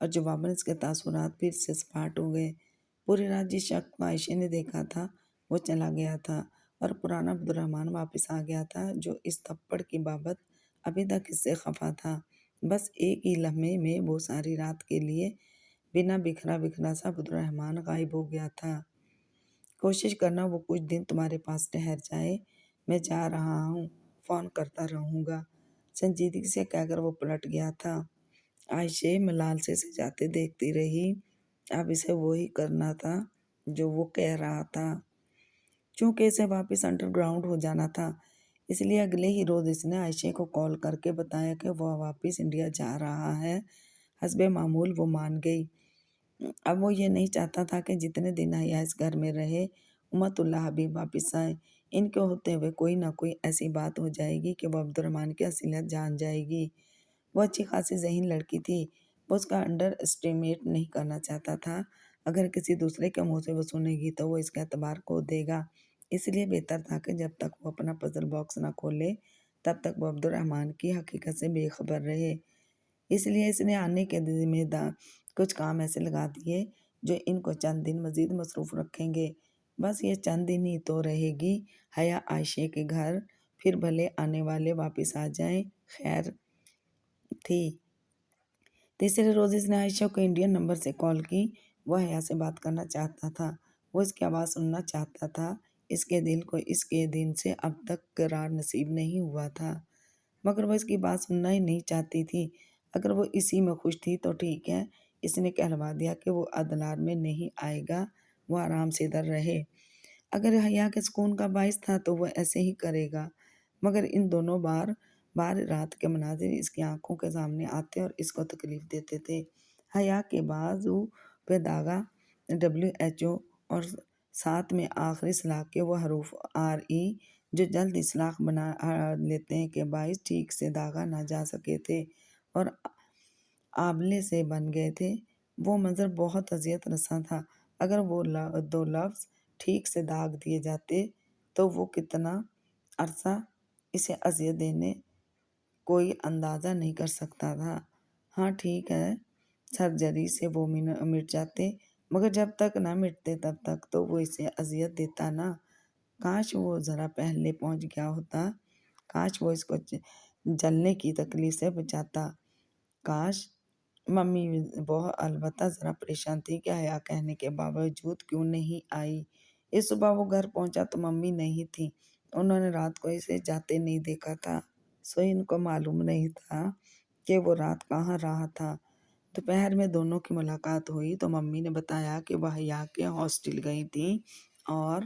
اور جواباً اس کے تاثرات پھر سے سپاٹ ہو گئے۔ پوری رات جس شخص کو عائشہ نے دیکھا تھا وہ چلا گیا تھا اور پرانا عبد الرحمن واپس آ گیا تھا، جو اس تھپڑ کی بابت ابھی تک اس سے خفا تھا۔ بس ایک ہی لمحے میں وہ ساری رات کے لیے بنا بکھرا سا عبد الرحمن غائب ہو گیا تھا۔ کوشش کرنا وہ کچھ دن تمہارے پاس ٹھہر جائے، میں جا رہا ہوں، فون کرتا رہوں گا، سنجیدگی سے کہہ کر وہ پلٹ گیا تھا۔ عائشہ ملال سے جاتے دیکھتی رہی۔ اب اسے وہی کرنا تھا جو وہ کہہ رہا تھا۔ چونکہ اسے واپس انڈر گراؤنڈ ہو جانا تھا، اس لیے اگلے ہی روز اس نے عائشہ کو کال کر کے بتایا کہ وہ واپس انڈیا جا رہا ہے۔ حسب معمول وہ مان گئی۔ اب وہ یہ نہیں چاہتا تھا کہ جتنے دن حیا اس گھر میں رہے امت اللہ حبیب واپس آئے۔ ان کے ہوتے ہوئے کوئی نہ کوئی ایسی بات ہو جائے گی کہ وہ عبد الرحمن کی اصلیت جان جائے گی۔ وہ اچھی خاصی ذہین لڑکی تھی، وہ اس کا انڈر اسٹیمیٹ نہیں کرنا چاہتا تھا۔ اگر کسی دوسرے کے منہ سے وہ سنے گی تو وہ اس کے اعتبار کو دے گا، اس لیے بہتر تھا کہ جب تک وہ اپنا پزل باکس نہ کھولے تب تک وہ عبد الرحمن کی حقیقت سے بے خبر رہے۔ اس لیے اس نے آنے کے ذمہ دار کچھ کام ایسے لگا دیے جو ان کو چند دن مزید مصروف رکھیں گے۔ بس یہ چند دن ہی تو رہے گی حیا عائشہ کے گھر، پھر بھلے آنے والے واپس آ جائیں، خیر تھی۔ تیسرے روز اس نے عائشہ کو انڈین نمبر سے کال کی۔ وہ حیا سے بات کرنا چاہتا تھا، وہ اس کی آواز سننا چاہتا تھا۔ اس کے دل کو اس کے دن سے اب تک قرار نصیب نہیں ہوا تھا، مگر وہ اس کی بات سننا ہی نہیں چاہتی تھی۔ اگر وہ اسی میں خوش تھی تو ٹھیک ہے، اس نے کہلوا دیا کہ وہ ادلار میں نہیں آئے گا، وہ آرام سے ادھر رہے۔ اگر حیا کے سکون کا باعث تھا تو وہ ایسے ہی کرے گا، مگر ان دونوں بار رات کے مناظر اس کی آنکھوں کے سامنے آتے اور اس کو تکلیف دیتے تھے۔ حیا کے بازو پہ داغا WHO اور ساتھ میں آخری اصلاح کے وہ حروف RE جو جلد اصلاح بنا لیتے کے باعث ٹھیک سے داغا نہ جا سکے تھے اور آبلے سے بن گئے تھے۔ وہ منظر بہت اذیت رساں تھا۔ اگر وہ دو لفظ ٹھیک سے داغ دیے جاتے تو وہ کتنا عرصہ اسے اذیت دینے کوئی اندازہ نہیں کر سکتا تھا۔ ہاں ٹھیک ہے، سرجری سے وہ مٹ جاتے، مگر جب تک نہ مٹتے تب تک تو وہ اسے اذیت دیتا نا۔ کاش وہ ذرا پہلے پہنچ گیا ہوتا، کاش وہ اس کو جلنے کی تکلیف سے بچاتا، کاش۔ ممی بہت البتہ ذرا پریشان تھی کہ حیا کہنے کے باوجود کیوں نہیں آئی۔ اس صبح وہ گھر پہنچا تو ممی نہیں تھی، انہوں نے رات کو اسے جاتے نہیں دیکھا تھا، سو ان کو معلوم نہیں تھا کہ وہ رات کہاں رہا تھا۔ دوپہر میں دونوں کی ملاقات ہوئی تو ممی نے بتایا کہ وہ حیا کے ہاسٹل گئی تھیں اور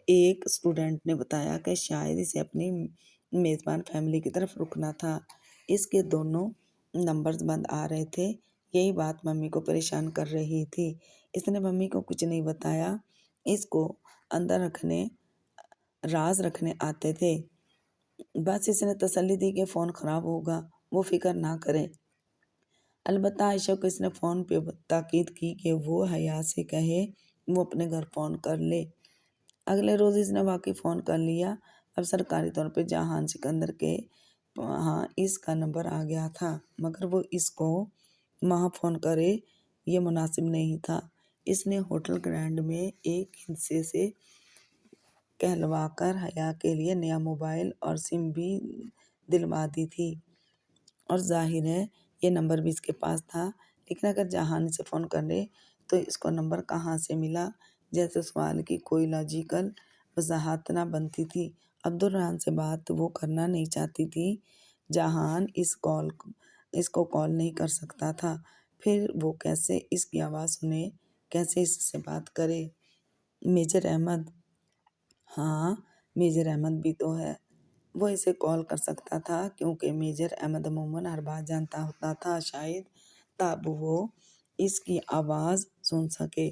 ایک اسٹوڈنٹ نے بتایا کہ شاید اسے اپنی میزبان فیملی کی طرف رکنا تھا، اس کے دونوں نمبرز بند آ رہے تھے۔ یہی بات ممی کو پریشان کر رہی تھی۔ اس نے ممی کو کچھ نہیں بتایا، اس کو اندر راز رکھنے آتے تھے۔ بس اس نے تسلی دی کہ فون خراب ہوگا، وہ فکر نہ کرے۔ البتہ عائشہ کو اس نے فون پہ تاکید کی کہ وہ حیا سے کہے وہ اپنے گھر فون کر لے۔ اگلے روز اس نے واقعی فون کر لیا۔ اب سرکاری طور پہ جہان سکندر کے ہاں اس کا نمبر آ گیا تھا، مگر وہ اس کو وہاں فون کرے یہ مناسب نہیں تھا۔ اس نے ہوٹل گرینڈ میں ایک ہندسے سے کہلوا کر حیا کے لیے نیا موبائل اور سم بھی دلوا دی تھی، اور ظاہر ہے یہ نمبر بھی اس کے پاس تھا، لیکن اگر جہان سے فون کرے تو اس کو نمبر کہاں سے ملا، جیسے سوال کی کوئی لاجیکل وضاحت نہ بنتی تھی۔ عبد الرحمن سے بات وہ کرنا نہیں چاہتی تھی، جہان اس کو کال نہیں کر سکتا تھا، پھر وہ کیسے اس کی آواز سنے، کیسے اس سے بات کرے۔ میجر احمد، ہاں میجر احمد بھی تو ہے، وہ اسے کال کر سکتا تھا کیونکہ میجر احمد عموماً ہر بات جانتا ہوتا تھا، شاید تب وہ اس کی آواز سن سکے۔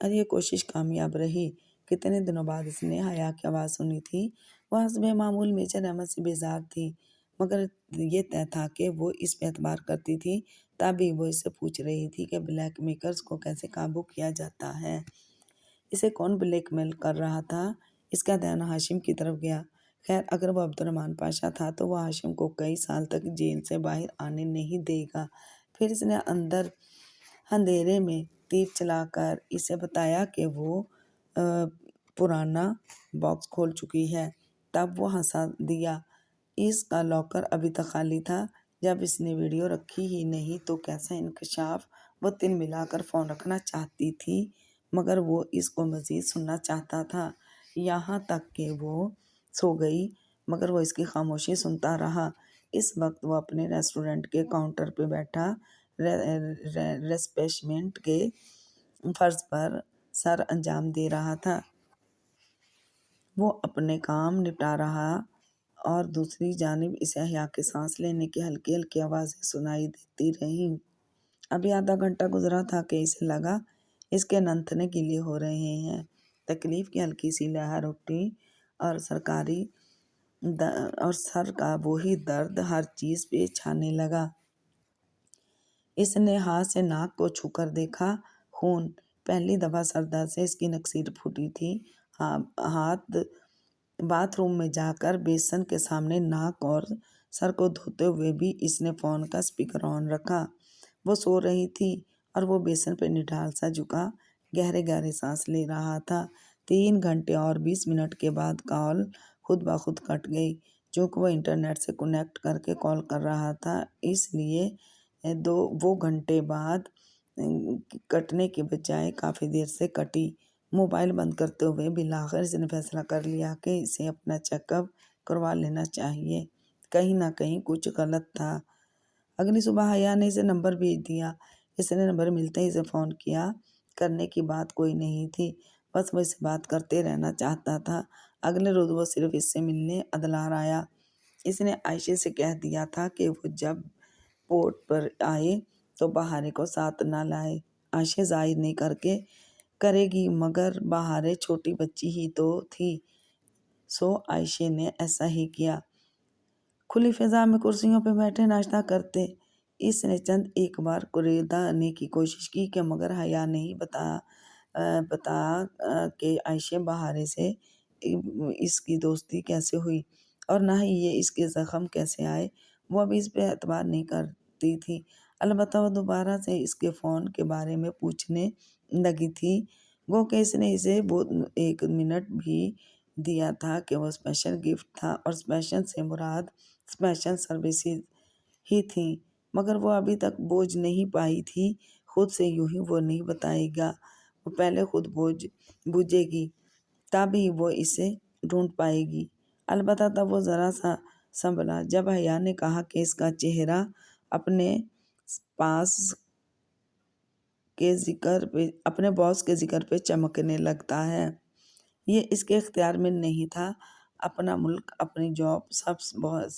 اور یہ کوشش کامیاب رہی۔ کتنے دنوں بعد اس نے حیا کی آواز سنی تھی۔ وہ حسب معمول میجر احمد سے بیزار تھی، مگر یہ طے تھا کہ وہ اس پہ اعتبار کرتی تھی، تبھی وہ اس سے پوچھ رہی تھی کہ بلیک میکرز کو کیسے قابو کیا جاتا ہے، اسے کون بلیک میل کر رہا تھا۔ اس کا دھیان ہاشم کی طرف گیا۔ خیر اگر وہ عبد الرحمن پاشا تھا تو وہ ہاشم کو کئی سال تک جیل سے باہر آنے نہیں دے گا، پھر اس نے اندھیرے میں تیر چلا کر اسے بتایا کہ وہ پرانا باکس کھول چکی ہے۔ تب وہ ہنسا دیا۔ اس کا لاکر ابھی تک خالی تھا۔ جب اس نے ویڈیو رکھی ہی نہیں تو کیسا انکشاف! وہ تل ملا کر فون رکھنا چاہتی تھی مگر وہ اس کو مزید سننا چاہتا تھا، یہاں تک کہ وہ سو گئی مگر وہ اس کی خاموشی سنتا رہا۔ اس وقت وہ اپنے ریسٹورنٹ کے کاؤنٹر پہ بیٹھا ریسپیشمنٹ کے فرض پر سر انجام دے رہا تھا۔ وہ اپنے کام نپٹا رہا اور دوسری جانب اسے حیا کے سانس لینے کی ہلکی ہلکی آوازیں سنائی دیتی رہیں۔ ابھی آدھا گھنٹہ گزرا تھا کہ اسے لگا اس کے ننتنے گیلے ہو رہے ہیں۔ تکلیف کی ہلکی سی لہر اٹھی اور سر کا وہی درد ہر چیز پہ چھانے لگا۔ اس نے ہاتھ سے ناک کو چھو کر دیکھا۔ خون! پہلی دفعہ سر درد سے اس کی نکسیر پھوٹی تھی۔ باتھ روم میں جا کر بیسن کے سامنے ناک اور سر کو دھوتے ہوئے بھی اس نے فون کا اسپیکر آن رکھا۔ وہ سو رہی تھی اور وہ بیسن پہ نڈال سا جھکا گہرے گہرے سانس لے رہا تھا۔ 3 گھنٹے اور 20 منٹ کے بعد کال خود بخود کٹ گئی۔ چونکہ وہ انٹرنیٹ سے کنیکٹ کر کے کال کر رہا تھا اس لیے وہ گھنٹے بعد کٹنے کے بجائے کافی دیر سے کٹی۔ موبائل بند کرتے ہوئے بالآخر اس نے فیصلہ کر لیا کہ اسے اپنا چیک اپ کروا لینا چاہیے، کہیں نہ کہیں کچھ غلط تھا۔ اگلی صبح حیا نے اسے نمبر بھیج دیا۔ اس نے نمبر ملتے ہی اسے فون کیا۔ کرنے کی بات کوئی نہیں تھی، بس وہ اس سے بات کرتے رہنا چاہتا تھا۔ اگلے روز وہ صرف اس سے ملنے ادلار آیا۔ اس نے عائشہ سے کہہ دیا تھا کہ وہ جب پورٹ پر آئے تو بہارے کو ساتھ نہ لائے۔ عائشہ ظاہر نہیں کرے گی مگر بہارے چھوٹی بچی ہی تو تھی، سو عائشہ نے ایسا ہی کیا۔ کھلی فضا میں کرسیوں پہ بیٹھے ناشتہ کرتے۔ اس نے چند ایک بار کریدانے کی کوشش کی کہ مگر حیا نہیں بتا کہ عائشہ بہارے سے اس کی دوستی کیسے ہوئی اور نہ ہی یہ اس کے زخم کیسے آئے۔ وہ ابھی اس پہ اعتبار نہیں کرتی تھی۔ البتہ وہ دوبارہ سے اس کے فون کے بارے میں پوچھنے لگی تھی، گو کہ اس نے اسے وہ 1 منٹ بھی دیا تھا کہ وہ اسپیشل گفٹ تھا اور اسپیشل سے مراد اسپیشل سروسز ہی تھیں، مگر وہ ابھی تک بوجھ نہیں پائی تھی۔ خود سے یوں ہی وہ نہیں بتائے گا، وہ پہلے خود بوجھے گی تب ہی وہ اسے ڈھونڈ پائے گی۔ البتہ تب وہ ذرا سا سنبھلا جب حیا نے کہا کہ اس کا چہرہ اپنے باس کے ذکر پہ چمکنے لگتا ہے۔ یہ اس کے اختیار میں نہیں تھا۔ اپنا ملک، اپنی جاب سب بہت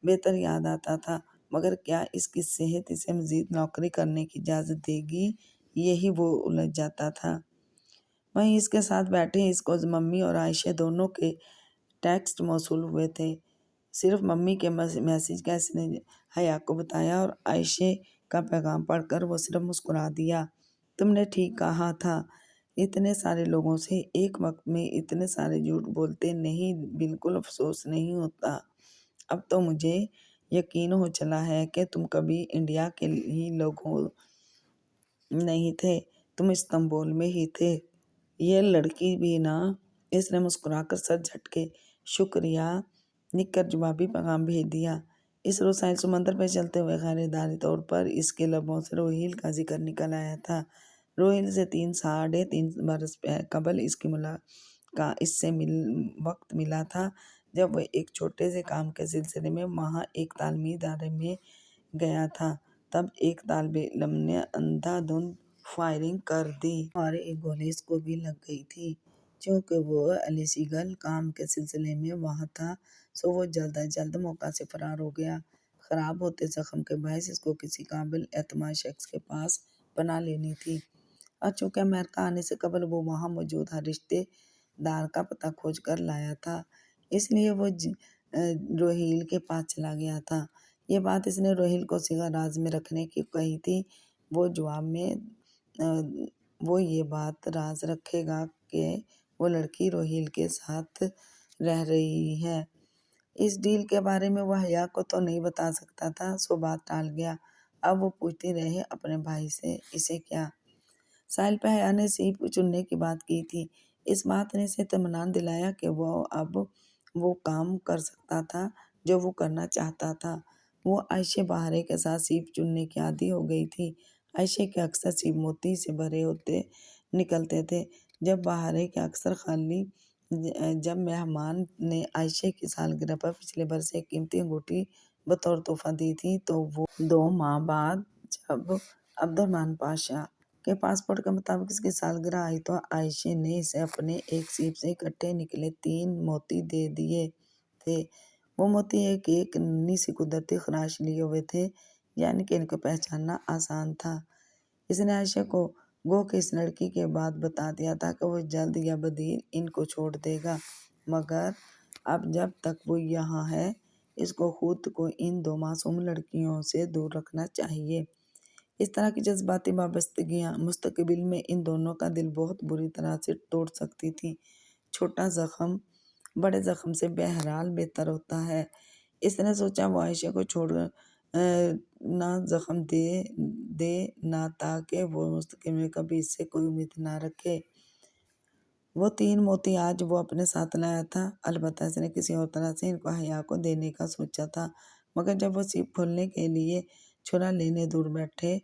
بہتر یاد آتا تھا، مگر کیا اس کی صحت اسے مزید نوکری کرنے کی اجازت دے گی، یہی وہ الجھ جاتا تھا۔ وہیں اس کے ساتھ بیٹھے اس کو ممی اور عائشہ دونوں کے ٹیکسٹ موصول ہوئے تھے۔ صرف ممی کے میسج کا اس نے حیا کو بتایا اور عائشہ کا پیغام پڑھ کر وہ صرف مسکرا دیا۔ تم نے ٹھیک کہا تھا، اتنے سارے لوگوں سے ایک وقت میں اتنے سارے جھوٹ بولتے نہیں بالکل افسوس نہیں ہوتا۔ اب تو مجھے یقین ہو چلا ہے کہ تم کبھی انڈیا کے ہی لوگ نہیں تھے، تم استنبول میں ہی تھے۔ یہ لڑکی بھی نا، اس نے مسکرا کر سر جھٹکے شکریہ لکھ کر جوابی پیغام بھیج دیا۔ اس روز ساحل سمندر پہ چلتے ہوئے غیر ارادی طور پر اس کے لبوں سے روہیل کا ذکر نکل آیا تھا۔ روہیل سے 3.5 برس قبل اس سے وقت ملا تھا جب وہ ایک چھوٹے سے کام کے سلسلے میں وہاں ایک تعلیمی ادارے میں گیا تھا۔ تب ایک طالب علم نے اندھا دھند فائرنگ کر دی اور ایک گولی اس کو بھی لگ گئی تھی۔ چونکہ وہ الیگل کام کے سلسلے میں وہاں تھا سو وہ جلد از جلد موقع سے فرار ہو گیا۔ خراب ہوتے زخم کے باعث اس کو کسی قابل اعتماد شخص کے پاس پناہ لینی تھی اور چونکہ امریکہ آنے سے قبل وہ وہاں موجود ہر رشتے دار کا پتہ کھوج کر لایا تھا، اس لیے وہ روہیل کے پاس چلا گیا تھا۔ یہ بات اس نے روہیل کو صیغہ راز میں رکھنے کی کہی تھی۔ وہ جواب میں وہ یہ بات راز رکھے گا کہ وہ لڑکی روہیل کے ساتھ رہ رہی ہے۔ اس ڈیل کے بارے میں وہ حیا کو تو نہیں بتا سکتا تھا، سو بات ٹال گیا۔ اب وہ پوچھتی رہے اپنے بھائی سے اسے کیا۔ ساحل پہ حیا نے سیب چننے کی بات کی تھی۔ اس بات نے اسے اطمینان دلایا کہ اب وہ کام کر سکتا تھا جو وہ کرنا چاہتا تھا۔ وہ عائشہ بہارے کے ساتھ سیب چننے کی عادی ہو گئی تھی۔ عائشہ کے اکثر سیب موتی سے بھرے ہوتے نکلتے تھے۔ جب بہارے کے اکثر خالی جب مہمان نے عائشہ کی سالگرہ پر پچھلے برس ایک قیمتی انگوٹھی بطور تحفہ دی تھی تو وہ 2 ماہ بعد جب عبدالرحمن پاشا کے پاسپورٹ کے مطابق اس کی سالگرہ آئی تو عائشہ نے اسے اپنے ایک سیب سے اکٹھے نکلے 3 موتی دے دیے تھے۔ وہ موتی ایک ایک ننھی سی قدرتی خراش لیے ہوئے تھے، یعنی کہ ان کو پہچاننا آسان تھا۔ اس نے عائشہ کو گو کہ اس لڑکی کے بعد بتا دیا تھا کہ وہ جلد یا بدیر ان کو چھوڑ دے گا، مگر اب جب تک وہ یہاں ہے اس کو خود کو ان 2 معصوم لڑکیوں سے دور رکھنا چاہیے۔ اس طرح کی جذباتی وابستگیاں مستقبل میں ان دونوں کا دل بہت بری طرح سے توڑ سکتی تھی۔ چھوٹا زخم بڑے زخم سے بہرحال بہتر ہوتا ہے۔ اس نے سوچا وہ عائشہ کو چھوڑ نہ زخم دے نہ تاکہ وہ مستقبل میں کبھی اس سے کوئی امید نہ رکھے۔ وہ 3 موتی آج وہ اپنے ساتھ لایا تھا۔ البتہ اس نے کسی اور طرح سے ان کو حیا کو دینے کا سوچا تھا، مگر جب وہ سیب کھولنے کے لیے چھرا لینے دور بیٹھے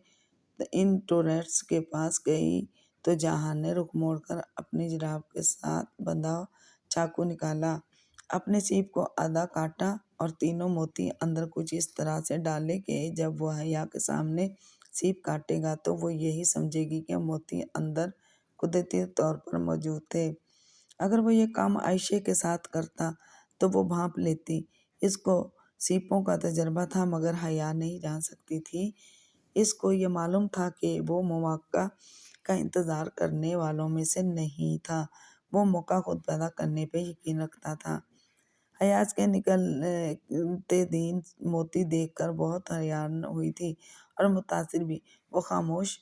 ان ٹورسٹس کے پاس گئی تو جہان نے رخ موڑ کر اپنی جراب کے ساتھ بندھا چاقو نکالا، اپنے سیب کو آدھا کاٹا اور تینوں موتی اندر کچھ اس طرح سے ڈالے کہ جب وہ حیا کے سامنے سیب کاٹے گا تو وہ یہی سمجھے گی کہ موتی اندر قدرتی طور پر موجود تھے۔ اگر وہ یہ کام عائشہ کے ساتھ کرتا تو وہ بھانپ لیتی۔ اس کو سیپوں کا تجربہ تھا مگر حیا نہیں جان سکتی تھی۔ اس کو یہ معلوم تھا کہ وہ مواقع کا انتظار کرنے والوں میں سے نہیں تھا، وہ موقع خود پیدا کرنے پہ یقین رکھتا تھا۔ حیا اس کے نکلتے 3 موتی دیکھ کر بہت حیران ہوئی تھی اور متاثر بھی۔ وہ خاموش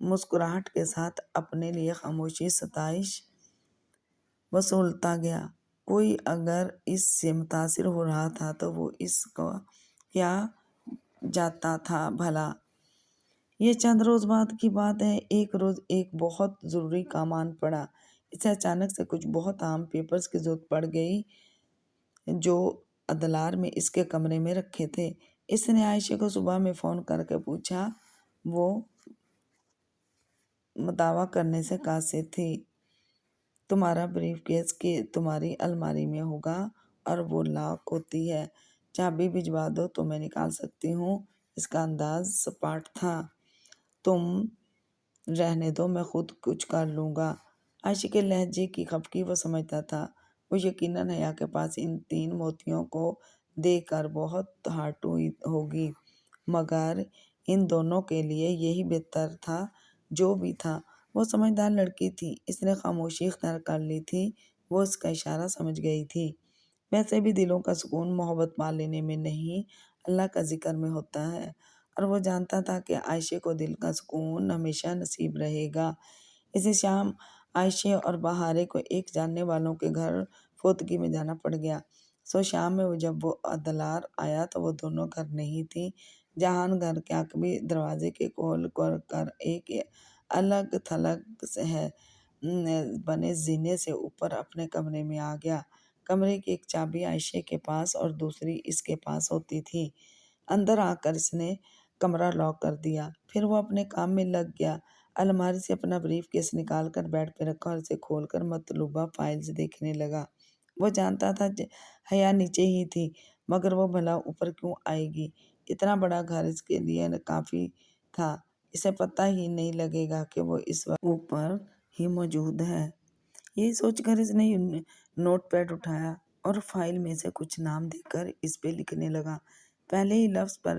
مسکراہٹ کے ساتھ اپنے لیے خاموشی ستائش وصولتا گیا۔ کوئی اگر اس سے متاثر ہو رہا تھا تو وہ اس کو کیا جاتا تھا بھلا۔ یہ چند روز بعد کی بات ہے۔ ایک روز ایک بہت ضروری کام آن پڑا۔ اسے اچانک سے کچھ بہت اہم پیپرز کی ضرورت پڑ گئی جو ادلار میں اس کے کمرے میں رکھے تھے۔ اس نے عائشہ کو صبح میں فون کر کے پوچھا۔ وہ دعویٰ کرنے سے قاصر تھی۔ تمہارا بریف کیس کہ تمہاری الماری میں ہوگا اور وہ لاک ہوتی ہے، چابی بھجوا دو تو میں نکال سکتی ہوں۔ اس کا انداز سپاٹ تھا۔ تم رہنے دو، میں خود کچھ کر لوں گا۔ عائشہ کے لہجے کی خفگی وہ سمجھتا تھا۔ وہ یقیناً حیا کے پاس ان 3 موتیوں کو دیکھ کر بہت ہرٹ ہوگی، مگر ان دونوں کے لیے یہی بہتر تھا۔ جو بھی تھا وہ سمجھدار لڑکی تھی، اس نے خاموشی اختیار کر لی تھی۔ وہ اس کا اشارہ سمجھ گئی تھی۔ ویسے بھی دلوں کا سکون محبت پا لینے میں نہیں، اللہ کا ذکر میں ہوتا ہے، اور وہ جانتا تھا کہ عائشہ کو دل کا سکون ہمیشہ نصیب رہے گا۔ اسی شام عائشہ اور بہارے کو ایک جاننے والوں کے گھر فوتگی میں جانا پڑ گیا۔ شام میں جب وہ ادلار آیا تو وہ دونوں گھر نہیں تھی۔ جہان گھر کے عقبی دروازے کے کھول کر ایک الگ تھلگ بنے زینے سے اوپر اپنے کمرے میں آ گیا۔ کمرے کی ایک چابی عائشہ کے پاس اور دوسری اس کے پاس ہوتی تھی۔ اندر آ کر اس نے کمرہ لاک کر دیا، پھر وہ اپنے کام میں لگ گیا۔ الماری سے اپنا بریف کیس نکال کر بیڈ پہ رکھا اور اسے کھول کر مطلوبہ فائلز دیکھنے لگا۔ وہ جانتا تھا حیا نیچے ہی تھی، مگر وہ بھلا اوپر کیوں آئے گی؟ اتنا بڑا گھر اس کے لیے کافی تھا، اسے پتہ ہی نہیں لگے گا کہ وہ اس وقت اوپر ہی موجود ہے۔ یہی سوچ کر اس نے نوٹ پیڈ اٹھایا اور فائل میں سے کچھ نام دیکھ کر اس پہ لکھنے لگا۔ پہلے ہی لفظ پر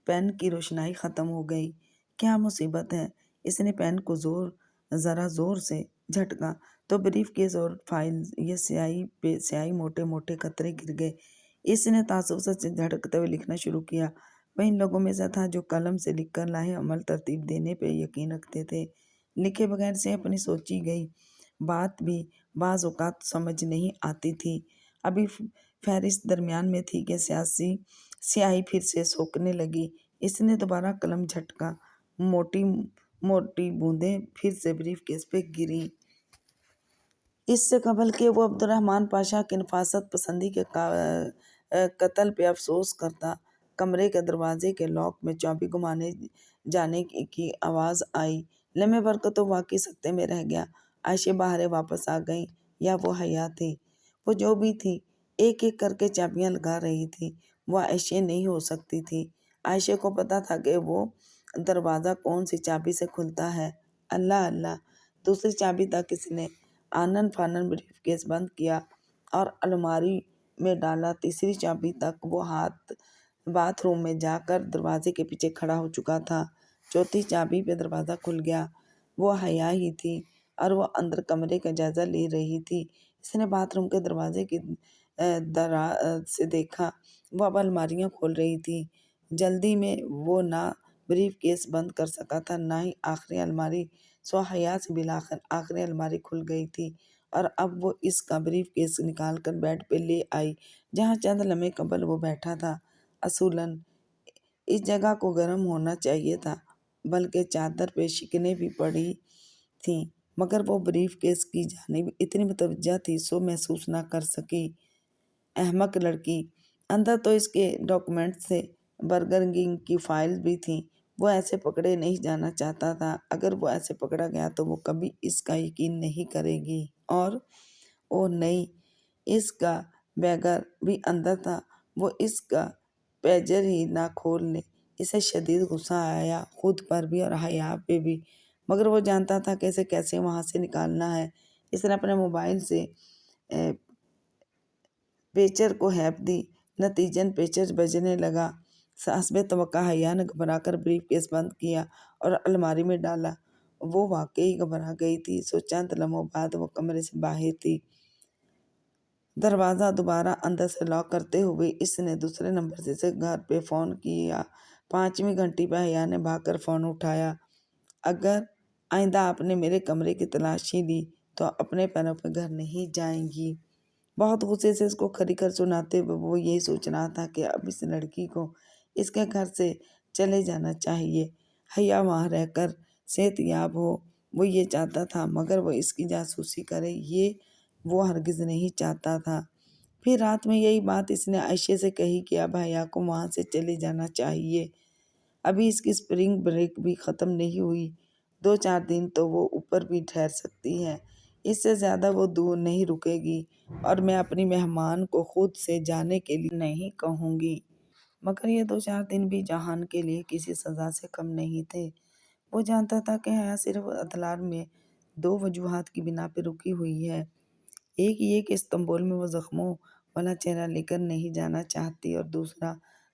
پین کی روشنائی ختم ہو گئی۔ کیا مصیبت ہے؟ اس نے پین کو ذرا زور سے جھٹکا تو بریف کیس اور فائل یہ سیاہی موٹے موٹے قطرے گر گئے۔ اس نے تعصب سے جھٹکتے ہوئے لکھنا شروع کیا۔ وہ ان لوگوں میں سے تھا جو قلم سے لکھ کر لاہے عمل ترتیب دینے پہ یقین رکھتے تھے۔ لکھے بغیر سے اپنی سوچی گئی بات بھی بعض اوقات سمجھ نہیں آتی تھی۔ ابھی فہرست درمیان میں تھی کہ سیاہی پھر سے سوکنے لگی۔ اس نے دوبارہ قلم جھٹکا، موٹی موٹی بوندیں پھر سے بریف کیس پہ گری۔ اس سے قبل کہ وہ عبد الرحمن پاشا کی نفاست پسندی کے قتل پہ افسوس کرتا، کمرے کے دروازے کے لاک میں چابی گمانے جانے کی آواز آئی۔ لمحے بھر کو تو واقعی سکتے میں رہ گیا۔ عائشہ باہر واپس آ گئیں یا وہ حیا تھی؟ وہ جو بھی تھی ایک ایک کر کے چابیاں لگا رہی تھی۔ وہ عائشہ نہیں ہو سکتی تھی۔ عائشہ کو پتا تھا کہ وہ دروازہ کون سی چابی سے کھلتا ہے۔ اللہ اللہ، دوسری چابی تک اس نے آنن فانن بریف کیس بند کیا اور الماری میں ڈالا۔ تیسری چابی تک وہ باتھ روم میں جا کر دروازے کے پیچھے کھڑا ہو چکا تھا۔ چوتھی چابی پہ دروازہ کھل گیا۔ وہ حیا ہی تھی اور وہ اندر کمرے کا جائزہ لے رہی تھی۔ اس نے باتھ روم کے دروازے کی دراز سے دیکھا، وہ اب الماریاں کھول رہی تھی۔ جلدی میں وہ نہ بریف کیس بند کر سکا تھا نہ ہی آخری الماری، سو حیا سے بالآخر آخری الماری کھل گئی تھی اور اب وہ اس کا بریف کیس نکال کر بیڈ پہ لے آئی جہاں چند لمحے قبل وہ بیٹھا تھا۔ اصولاً اس جگہ کو گرم ہونا چاہیے تھا، بلکہ چادر پہ شکنیں بھی پڑی تھیں، مگر وہ بریف کیس کی جانب اتنی متوجہ تھی سو محسوس نہ کر سکی۔ احمق لڑکی! اندر تو اس کے ڈاکومنٹس تھے، برگر کنگ کی فائل بھی تھیں۔ وہ ایسے پکڑے نہیں جانا چاہتا تھا۔ اگر وہ ایسے پکڑا گیا تو وہ کبھی اس کا یقین نہیں کرے گی اور اوہ نہیں، اس کا بیگر بھی اندر تھا۔ وہ اس کا پیجر ہی نہ کھول لے۔ اسے شدید غصہ آیا، خود پر بھی اور حیا پہ بھی، مگر وہ جانتا تھا کہ اسے کیسے وہاں سے نکالنا ہے۔ اس نے اپنے موبائل سے پیچر کو ہیپ دی، نتیجن پیچر بجنے لگا۔ حسب توقع حیا نے گھبرا کر بریف کیس بند کیا اور الماری میں ڈالا۔ وہ واقعی گھبرا گئی تھی، سو چند لمحوں بعد وہ کمرے سے باہر تھی۔ دروازہ دوبارہ اندر سے لاک کرتے ہوئے اس نے دوسرے نمبر سے گھر پہ فون کیا۔ 5ویں گھنٹی پہ حیا نے بھاگ کر فون اٹھایا۔ اگر آئندہ آپ نے میرے کمرے کی تلاشی لی تو اپنے پیروں پہ گھر نہیں جائیں گی۔ بہت غصے سے اس کو کھری کر سناتے ہوئے وہ یہی سوچ رہا تھا کہ اب اس لڑکی کو اس کے گھر سے چلے جانا چاہیے۔ حیا وہاں رہ کر صحت یاب ہو، وہ یہ چاہتا تھا، مگر وہ اس کی جاسوسی کرے یہ وہ ہرگز نہیں چاہتا تھا۔ پھر رات میں یہی بات اس نے عائشہ سے کہی کہ اب حیا کو وہاں سے چلے جانا چاہیے۔ ابھی اس کی سپرنگ بریک بھی ختم نہیں ہوئی، 2-4 دن تو وہ اوپر بھی ٹھہر سکتی ہے، اس سے زیادہ وہ دور نہیں رکے گی اور میں اپنی مہمان کو خود سے جانے کے لیے نہیں کہوں گی۔ مگر یہ 2-4 دن بھی جہان کے لیے کسی سزا سے کم نہیں تھے۔ وہ جانتا تھا کہ حیا صرف اطلاع میں 2 وجوہات کی بنا پہ رکی ہوئی ہے۔ ایک یہ کہ استنبول میں وہ زخموں والا چہرہ لے کر نہیں جانا چاہتی اور دوسرا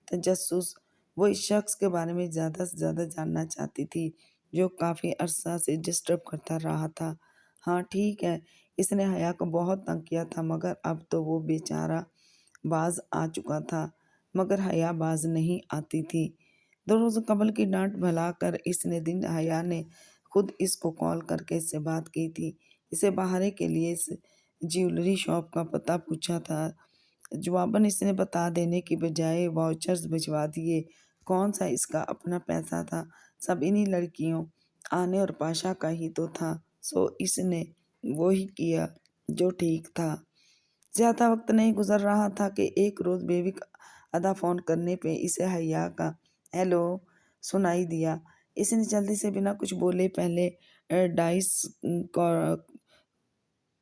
تجسس، وہ اس شخص کے بارے میں زیادہ سے زیادہ جاننا چاہتی تھی جو کافی عرصہ سے ڈسٹرب کرتا رہا تھا۔ ہاں ٹھیک ہے، اس نے حیا کو بہت تنگ کیا تھا، مگر اب تو وہ بیچارہ باز آ چکا تھا، مگر حیا باز نہیں آتی تھی۔ 2 روز قبل کی ڈانٹ بھلا کر اس دن حیا نے خود اس کو کال کر کے اس سے بات کی تھی۔ اسے باہر کے لیے اس جیولری شاپ کا پتہ پوچھا تھا۔ جواباً اس نے بتا دینے کی بجائے واؤچرز بھجوا دیے۔ کون سا اس کا اپنا پیسہ تھا، سب انہی لڑکیوں آنے اور پاشا کا ہی تو تھا، سو اس نے وہی کیا جو ٹھیک تھا۔ زیادہ وقت نہیں گزر رہا تھا کہ ایک روز بیوک ادا فون کرنے پہ اسے حیا کا ہیلو سنائی دیا۔ اس نے جلدی سے بنا کچھ بولے پہلے ڈائس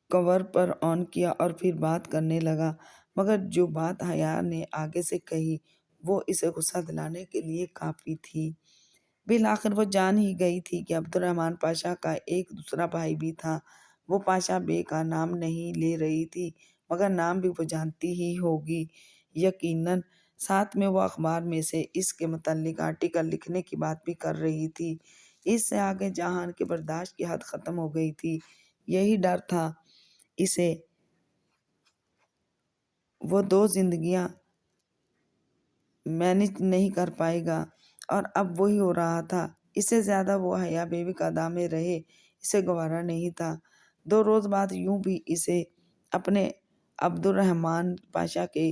کور پر آن کیا اور پھر بات کرنے لگا، مگر جو بات حیا نے آگے سے کہی وہ اسے غصہ دلانے کے لیے کافی تھی۔ بالآخر وہ جان ہی گئی تھی کہ عبد الرحمن پاشا کا ایک دوسرا بھائی بھی تھا۔ وہ پاشا بے کا نام نہیں لے رہی تھی، مگر نام بھی وہ جانتی ہی ہوگی یقیناً۔ ساتھ میں وہ اخبار میں سے اس کے متعلق آرٹیکل لکھنے کی بات بھی کر رہی تھی۔ اس سے آگے جہان کے برداشت کی حد ختم ہو گئی تھی۔ یہی ڈر تھا اسے، وہ 2 زندگیاں مینج نہیں کر پائے گا، اور اب وہی ہو رہا تھا۔ اس سے زیادہ وہ حیا بیوک ادا میں رہے اسے گوارا نہیں تھا۔ 2 روز بعد یوں بھی اسے اپنے عبد الرحمن پاشا کے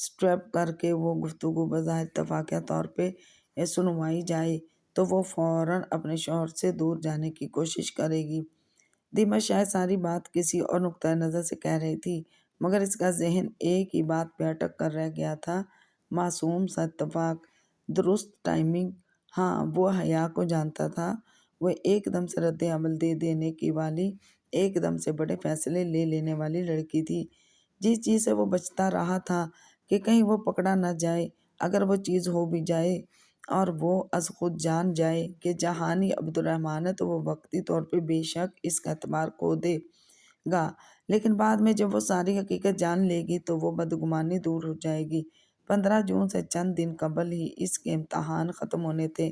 اسٹریپ کر کے وہ گفتگو بظاہر اتفاقیہ طور پہ سنوائی جائے تو وہ فوراً اپنے شوہر سے دور جانے کی کوشش کرے گی۔ دیمہ شاید ساری بات کسی اور نقطۂ نظر سے کہہ رہی تھی، مگر اس کا ذہن ایک ہی بات پہ اٹک کر رہ گیا تھا۔ معصوم سا اتفاق، درست ٹائمنگ۔ ہاں، وہ حیا کو جانتا تھا۔ وہ ایک دم سے رد عمل دے دینے کی والی، ایک دم سے بڑے فیصلے لے لینے والی لڑکی تھی۔ جس چیز سے وہ بچتا رہا تھا کہ کہیں وہ پکڑا نہ جائے، اگر وہ چیز ہو بھی جائے اور وہ از خود جان جائے کہ جہانی عبد الرحمن ہے تو وہ وقتی طور پہ بے شک اس کا اعتبار کھو دے گا، لیکن بعد میں جب وہ ساری حقیقت جان لے گی تو وہ بدگمانی دور ہو جائے گی۔ 15 جون سے چند دن قبل ہی اس کے امتحان ختم ہونے تھے۔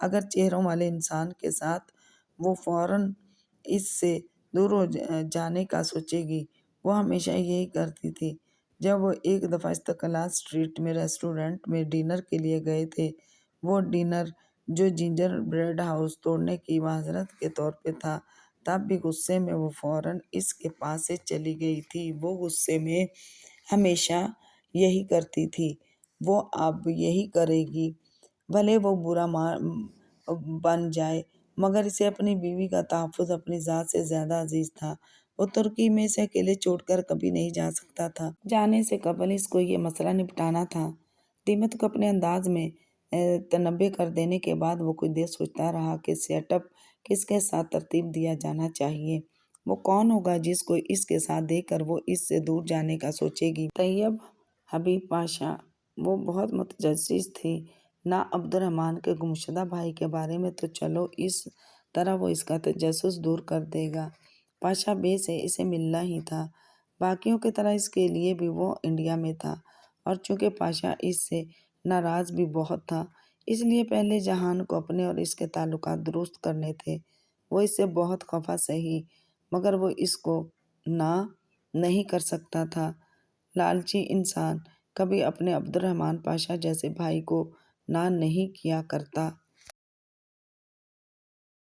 اگر چہروں والے انسان کے ساتھ وہ فوراً اس سے دور ہو جانے کا سوچے گی، وہ ہمیشہ یہی کرتی تھی۔ جب وہ ایک دفعہ استقلال اسٹریٹ میں ریسٹورنٹ میں ڈنر کے لیے گئے تھے، وہ ڈنر جو جنجر بریڈ ہاؤس توڑنے کی معذرت کے طور پہ تھا، تب بھی غصے میں وہ فوراً اس کے پاس سے چلی گئی تھی۔ وہ غصے میں ہمیشہ یہی کرتی تھی، وہ اب یہی کرے گی، بھلے وہ برا بن جائے، مگر اسے اپنی بیوی کا تحفظ اپنی ذات سے زیادہ عزیز تھا۔ وہ ترکی میں اسے اکیلے چھوڑ کر کبھی نہیں جا سکتا تھا۔ جانے سے قبل اس کو یہ مسئلہ نپٹانا تھا۔ دیمت کو اپنے انداز میں تنبیہ کر دینے کے بعد وہ کچھ دیر سوچتا رہا کہ سیٹ اپ کس کے ساتھ ترتیب دیا جانا چاہیے۔ وہ کون ہوگا جس کو اس کے ساتھ دیکھ کر وہ اس سے دور جانے کا سوچے گی؟ طیب حبیب پاشا، وہ بہت متجسس تھی۔ نہ عبد الرحمن کے گمشدہ بھائی کے بارے میں تو چلو، اس طرح وہ اس کا تجسس دور کر دے گا۔ پاشا بے سے اسے ملنا ہی تھا، باقیوں کی طرح اس کے لیے بھی وہ انڈیا میں تھا، اور چونکہ پاشا اس سے ناراض بھی بہت تھا، اس لیے پہلے جہان کو اپنے اور اس کے تعلقات درست کرنے تھے۔ وہ اس سے بہت خفا سہی، مگر وہ اس کو نہ نہیں کر سکتا تھا۔ لالچی انسان کبھی اپنے عبد الرحمن پاشا جیسے بھائی کو نہ نہیں کیا کرتا۔